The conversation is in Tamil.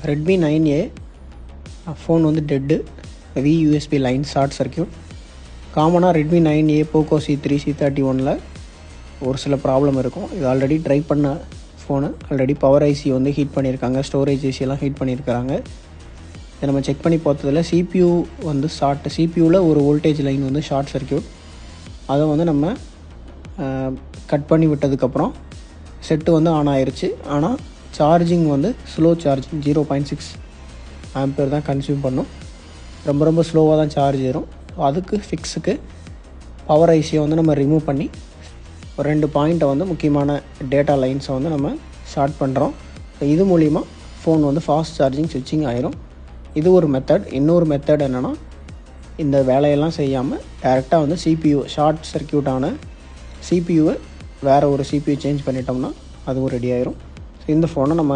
ரெட்மி 9A ஃபோன் வந்து dead, VUSB line short circuit. காமனாக Redmi 9A, Poco C3, C31 ஒரு சில ப்ராப்ளம் இருக்கும். இது ஆல்ரெடி ட்ரை பண்ண ஃபோனு. ஆல்ரெடி பவர் ஐசி வந்து ஹீட் பண்ணியிருக்காங்க, ஸ்டோரேஜ் ஐசியெல்லாம் ஹீட் பண்ணியிருக்கிறாங்க. இதை நம்ம செக் பண்ணி பார்த்ததில் CPU வந்து CPUவில் ஒரு வோல்டேஜ் லைன் வந்து ஷார்ட் சர்க்யூட். அதை வந்து நம்ம கட் பண்ணி விட்டதுக்கப்புறம் செட்டு வந்து ஆன் ஆயிடுச்சு. ஆனால் சார்ஜிங் வந்து ஸ்லோ சார்ஜிங், 0.6 ஆம்பியர் தான் கன்சியூம் பண்ணும். ரொம்ப ரொம்ப ஸ்லோவாக தான் சார்ஜ் ஏறும். அதுக்கு ஃபிக்ஸுக்கு பவர் ஐசியை வந்து நம்ம ரிமூவ் பண்ணி ஒரு 2 பாயிண்ட்டை வந்து முக்கியமான டேட்டா லைன்ஸை வந்து நம்ம ஷார்ட் பண்ணுறோம். இது மூலிமா ஃபோன் வந்து ஃபாஸ்ட் சார்ஜிங் ஸ்விட்சிங் ஆயிரும். இது ஒரு மெத்தட். இன்னொரு மெத்தட் என்னென்னா, இந்த வேலையெல்லாம் செய்யாமல் டேரெக்டாக வந்து CPU ஷார்ட் சர்க்யூட்டான CPUவை வேறு ஒரு CPU சேஞ்ச் பண்ணிட்டோம்னா அதுவும் ரெடி ஆயிரும். ஸோ இந்த ஃபோனை நம்ம